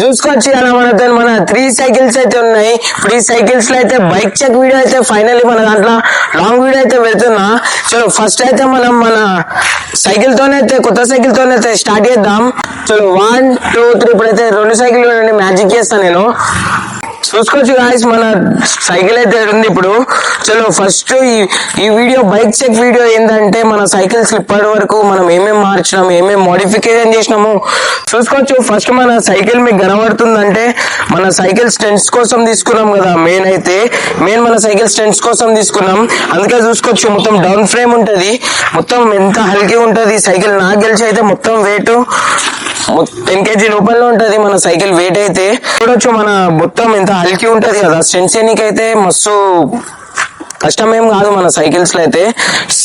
చూసుకోవచ్చు కదా మనతో మన 3 సైకిల్స్ అయితే ఉన్నాయి. ఇప్పుడు ఈ సైకిల్స్ లో అయితే బైక్ చెక్ వీడియో అయితే ఫైనల్లీ మన దాంట్లో లాంగ్ వీడియో అయితే వెళ్తున్నా. చలో ఫస్ట్ అయితే మనం మన సైకిల్ తోనైతే కొత్త సైకిల్ తోనైతే స్టార్ట్ చేద్దాం. చలో 1 2 3 ఇప్పుడైతే 2 సైకిల్ మ్యాజిక్ చేస్తాను నేను. చూసుకోవచ్చు గాయస్ మన సైకిల్ అయితే ఉంది ఇప్పుడు. చలో ఫస్ట్ ఈ వీడియో బైక్ చెక్ వీడియో ఏంటంటే మన సైకిల్స్ ఇప్పటి వరకు మనం ఏమేమి మార్చినాం, ఏమేమి మోడిఫికేషన్ చేసినాము చూసుకోవచ్చు. ఫస్ట్ మన సైకిల్ మీకు కనబడుతుందంటే మన సైకిల్ స్టెంట్స్ కోసం తీసుకున్నాం కదా. మెయిన్ మన సైకిల్ స్టెంట్స్ కోసం తీసుకున్నాం. అందుకే చూసుకోవచ్చు మొత్తం డౌన్ ఫ్రేమ్ ఉంటది, మొత్తం ఎంత హల్కీ ఉంటది సైకిల్. నాకు గెలిచి అయితే మొత్తం వెయిట్ 10 kg లోపల ఉంటది మన సైకిల్ వెయిట్ అయితే. చూడొచ్చు మన మొత్తం ఎంత హల్కీ ఉంటది కదా. స్టెంట్స్ అయితే మస్తు కష్టమేం కాదు మన సైకిల్స్ లో అయితే.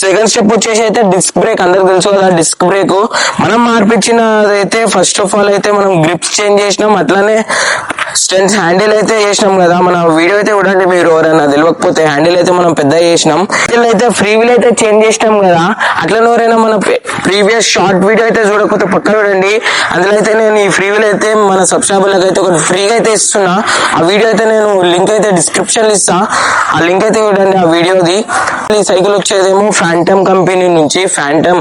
సెకండ్ స్టెప్ వచ్చేసి అయితే డిస్క్ బ్రేక్. అందరికి తెలుసు కదా డిస్క్ బ్రేక్ మనం మార్పించినదైతే. ఫస్ట్ ఆఫ్ ఆల్ అయితే మనం గ్రిప్స్ చేంజ్ చేసినాం, అట్లానే స్టెన్స్ హ్యాండిల్ అయితే చేసినాం కదా. మన వీడియో అయితే చూడండి మీరు ఎవరైనా తెలియకపోతే. హ్యాండిల్ అయితే మనం పెద్ద చేసినాం. అయితే ఫ్రీ వీల్ అయితే చేంజ్ చేసినాం కదా. అట్లనే ఎవరైనా మన ప్రీవియస్ షార్ట్ వీడియో అయితే చూడకపోతే పక్క చూడండి. అందులో అయితే నేను ఈ ఫ్రీ వీల్ అయితే మన సబ్స్క్రైబర్లకు అయితే ఒకటి ఫ్రీగా అయితే ఇస్తున్నా. ఆ వీడియో అయితే నేను లింక్ అయితే డిస్క్రిప్షన్ ఇస్తా. ఆ లింక్ అయితే చూడండి ఆ వీడియోది. ఈ సైకిల్ వచ్చేదేమో ఫ్యాంటమ్ కంపెనీ నుంచి. ఫ్యాంటమ్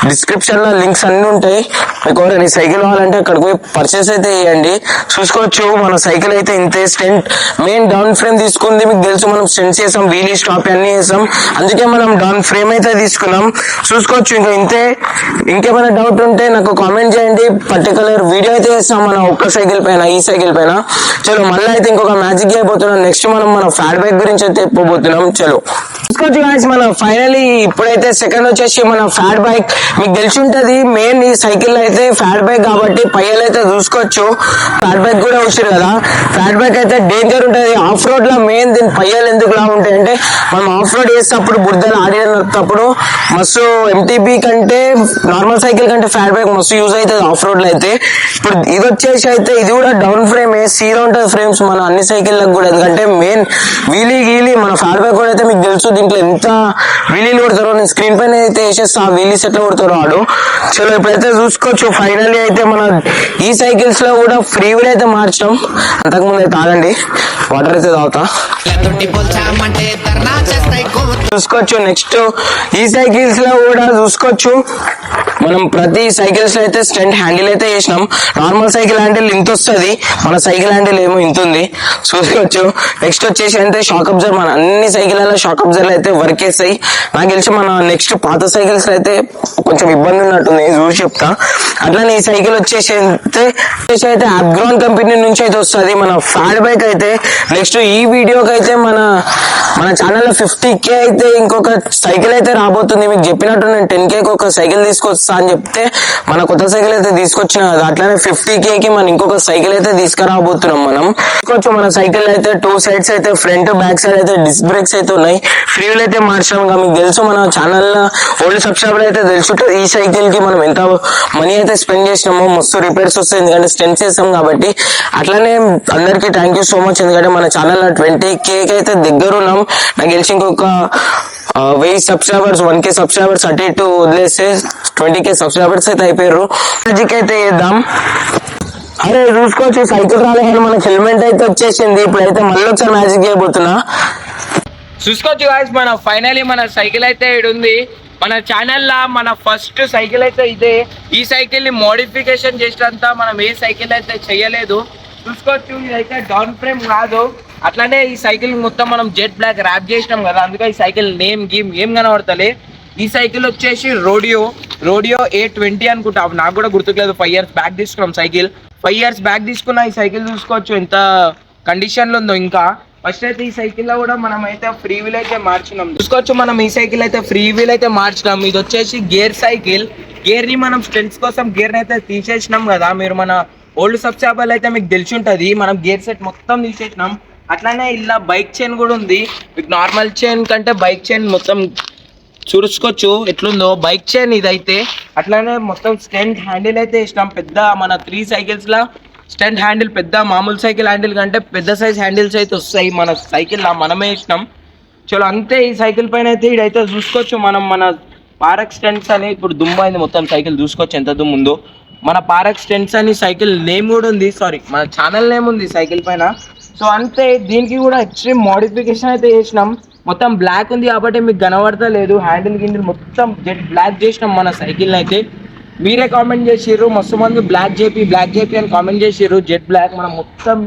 డిస్క్రిప్షన్ లో లింక్స్ అన్ని ఉంటాయి. మీకు ఎవరైనా ఈ సైకిల్ కావాలంటే అక్కడికి పోయి పర్చేస్ అయితే చేయండి. చూసుకోవచ్చు మన సైకిల్ అయితే ఇంతే. స్టెంట్ మెయిన్ డౌన్ ఫ్రేమ్ తీసుకుంది మీకు తెలుసు. మనం స్టెంట్స్ చేసాం, వీలీ స్టాప్ అన్ని చేసాం, అందుకే మనం డౌన్ ఫ్రేమ్ అయితే తీసుకున్నాం. చూసుకోవచ్చు ఇంకా ఇంతే. ఇంకేమైనా డౌట్ ఉంటే నాకు కామెంట్ చేయండి. పర్టికులర్ వీడియో అయితే చేస్తాం మన ఒక్క సైకిల్ పైన, ఈ సైకిల్ పైన. చలో మళ్ళీ అయితే ఇంకొక మ్యాజిక్ అయిపోతున్నాం. నెక్స్ట్ మనం మన ఫ్యాట్ బైక్ గురించి అయితే చెప్పబోతున్నాం. చలో చూసుకోవచ్చు గాయ్స్ మన ఫైనలీ ఇప్పుడైతే సెకండ్ వచ్చేసి మన ఫ్యాట్ బైక్. మీకు తెలిసి ఉంటది మెయిన్ ఈ సైకిల్ అయితే ఫ్యాట్ బైక్ కాబట్టి పయ్యలు అయితే చూసుకోవచ్చు. ఫ్యాట్ బైక్ కూడా వచ్చారు కదా. ఫ్యాట్ బైక్ అయితే డేంజర్ ఉంటది ఆఫ్ రోడ్ లో. మెయిన్ దీని పయ్యలు ఎందుకు లా ఉంటాయి అంటే మనం ఆఫ్ రోడ్ చేసేటప్పుడు బురదలు ఆడినప్పుడు మస్తు MTB కంటే నార్మల్ సైకిల్ కంటే ఫ్యాట్ బైక్ మస్తు యూజ్ అవుతుంది ఆఫ్ రోడ్ లో అయితే. ఇప్పుడు ఇది వచ్చేసి అయితే ఇది కూడా డౌన్ ఫ్రేమ్ సీరో ఉంటుంది ఫ్రేమ్స్ మన అన్ని సైకిళ్ళకి కూడా. ఎందుకంటే మెయిన్ వీలీ మన ఫ్యాట్ బైక్ కూడా అయితే మీకు తెలుసు దీంట్లో ఎంత వీలీలు కొడతారో. నేను స్క్రీన్ పైన అయితే వేసేస్తా ఆ వీలీస్ ఎట్లా కొడతారో ఆడు. చలో ఇప్పుడైతే చూసుకోవచ్చు ఫైనల్లీ అయితే మన ఈ సైకిల్స్ లో కూడా ఫ్రీ వీల్ అయితే మార్చాం. అంతకుముందు అయితే తాగండి, వాటర్ అయితే తాగుతా. చూసుకోవచ్చు నెక్స్ట్ ఈ సైకిల్స్ లో కూడా చూసుకోవచ్చు మనం ప్రతి సైకిల్స్ లో అయితే స్టెంట్ హ్యాండిల్ అయితే చేసినాం. నార్మల్ సైకిల్ హ్యాండిల్ ఇంత వస్తుంది, మన సైకిల్ హ్యాండిల్ ఏమో ఇంత ఉంది చూసుకోవచ్చు. నెక్స్ట్ వచ్చేసి అంటే షాక్ అబ్జర్వ్. మన అన్ని సైకిళ్ళలో షాక్ అబ్జర్వ్ అయితే వర్క్ చేస్తాయి. నాకు తెలిసి మన నెక్స్ట్ పాత సైకిల్స్ అయితే కొంచెం ఇబ్బంది ఉన్నట్టుంది, చూసి చెప్తా. అట్లానే ఈ సైకిల్ వచ్చేసి అయితే అప్గ్రాన్ కంపెనీ నుంచి అయితే వస్తుంది మన ఫ్యాట్ బైక్ అయితే. నెక్స్ట్ ఈ వీడియోకి అయితే మన ఛానల్లో 50K అయితే ఇంకొక సైకిల్ అయితే రాబోతుంది. మీకు చెప్పినట్టు నేను 10Kకి ఒక సైకిల్ తీసుకొస్తా అని చెప్తే మన కొత్త సైకిల్ అయితే తీసుకొచ్చిన కదా. అట్లానే 50Kకి మనం ఇంకొక సైకిల్ అయితే తీసుకురాబోతున్నాం మనం. తీసుకోవచ్చు మన సైకిల్ అయితే 2 సైడ్స్ అయితే ఫ్రంట్ బ్యాక్ సైడ్ అయితే డిస్క్ బ్రేక్స్ అయితే ఉన్నాయి. ఫ్రీ వీల్ అయితే మార్చాం. మీకు తెలుసు మన ఛానల్లో ఓల్డ్ సబ్స్క్రైబర్ అయితే తెలుసు ఈ సైకిల్ కి మనం ఎంత మనీ అయితే స్పెండ్ చేసినామో. మస్తు రిపేర్స్ వస్తాయి ఎందుకంటే స్టెంట్స్ చేస్తాం కాబట్టి. అట్లానే అందరికీ థ్యాంక్ యూ సో మచ్. ఎందుకంటే మన ఛానల్లో 20Kకి అయితే దగ్గర ఉన్నాం. నాకు తెలిసి ఇంకొక 1000 సబ్స్క్రైబర్స్ 1K సబ్స్క్రైబర్స్ అటు ఇటు వదిలేస్తే 20K సబ్స్క్రైబర్స్ అయితే అయిపోయారు. మ్యాజిక్ అయితే చేద్దాం. అరే చూసుకోవచ్చు సైకిల్ రాలేదు, మనకి హెల్మెట్ అయితే వచ్చేసింది. ఇప్పుడైతే మళ్ళీ ఒకసారి మ్యాజిక్ చేయబోతున్నా. చూసుకోవచ్చు గాయ్స్ మన ఫైనలీ మన సైకిల్ అయితే ఇడు ఉంది. మన ఛానల్లో మన ఫస్ట్ సైకిల్ అయితే ఇదే. ఈ సైకిల్ ని మోడిఫికేషన్ చేసినంత మనం ఏ సైకిల్ అయితే చేయలేదు. చూసుకోవచ్చు ఇదైతే డౌన్ ఫ్రేమ్ కాదు. అట్లానే ఈ సైకిల్ మొత్తం మనం జెట్ బ్లాక్ ర్యాప్ చేసినాం కదా, అందుకే ఈ సైకిల్ నేమ్ గేమ్ ఏం కనబడతలే. ఈ సైకిల్ వచ్చేసి రోడియో A20 అనుకుంటా, నాకు కూడా గుర్తులేదు. 5 years బ్యాక్ తీసుకున్నాం సైకిల్. 5 years బ్యాక్ తీసుకున్న ఈ సైకిల్ చూసుకోవచ్చు ఎంత కండిషన్ లో ఉందో. ఇంకా ఫస్ట్ అయితే ఈ సైకిల్ లో కూడా మనం అయితే ఫ్రీ వీల్ అయితే మార్చినాం. చూసుకోవచ్చు మనం ఈ సైకిల్ అయితే ఫ్రీ వీల్ అయితే మార్చినాం. ఇది వచ్చేసి గేర్ సైకిల్. గేర్ ని మనం స్టెంట్స్ కోసం గేర్ ని అయితే తీసేసినాం కదా. మీరు మన ఓల్డ్ సబ్స్క్రైబర్లు అయితే మీకు తెలిసి ఉంటది. మనం గేర్ సెట్ మొత్తం తీసేసినాం. అట్లానే ఇలా బైక్ చైన్ కూడా ఉంది. మీకు నార్మల్ చైన్ కంటే బైక్ చైన్ మొత్తం చూసుకోవచ్చు ఎట్లుందో బైక్ చైన్ ఇదైతే. అట్లానే మొత్తం స్టెంట్ హ్యాండిల్ అయితే వేసినాం. పెద్ద మన 3 సైకిల్స్ లా స్టెంట్ హ్యాండిల్ పెద్ద మామూలు సైకిల్ హ్యాండిల్ కంటే పెద్ద సైజ్ హ్యాండిల్స్ అయితే వస్తాయి మన సైకిల్ లా, మనమే వేసినాం. చలో అంతే. ఈ సైకిల్ పైన అయితే ఇదైతే చూసుకోవచ్చు మనం మన పారక్ స్టెంట్స్ అని ఇప్పుడు దుమ్ము అయింది మొత్తం సైకిల్. చూసుకోవచ్చు ఎంత దుమ్ము ఉందో. మన పారక్ స్టెన్స్ అని సైకిల్ నేమ్ కూడా ఉంది, సారీ మన ఛానల్ నేమ్ ఉంది సైకిల్ పైన. సో అంతే, దీనికి కూడా ఎక్స్ట్రీమ్ మోడిఫికేషన్ అయితే చేసినాం. మొత్తం బ్లాక్ ఉంది కాబట్టి మీకు కనబడతలేదు, హ్యాండిల్ గిండిల్ మొత్తం జెట్ బ్లాక్ చేసినాం మన సైకిల్ అయితే. మీరే కామెంట్ చేసిర్రు, మస్తు మంది బ్లాక్ జేపీ అని కామెంట్ చేసిర్రు. జెట్ బ్లాక్ మనం మొత్తం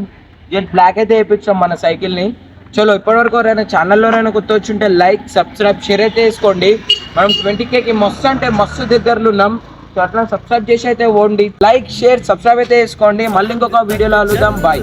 జెట్ బ్లాక్ అయితే వేయించాం మన సైకిల్ని. చలో ఇప్పటివరకు ఎవరైనా ఛానల్లోనైనా కొత్త వచ్చి ఉంటే లైక్ సబ్స్క్రైబ్ షేర్ అయితే వేసుకోండి. మనం 20Kకి మస్తు అంటే మస్తు దగ్గరలో ఉన్నాం. సో అట్లా సబ్స్క్రైబ్ చేసి అయితే ఓండి, లైక్ షేర్ సబ్స్క్రైబ్ అయితే వేసుకోండి. మళ్ళీ ఇంకొక వీడియోలో కలుద్దాం, బాయ్.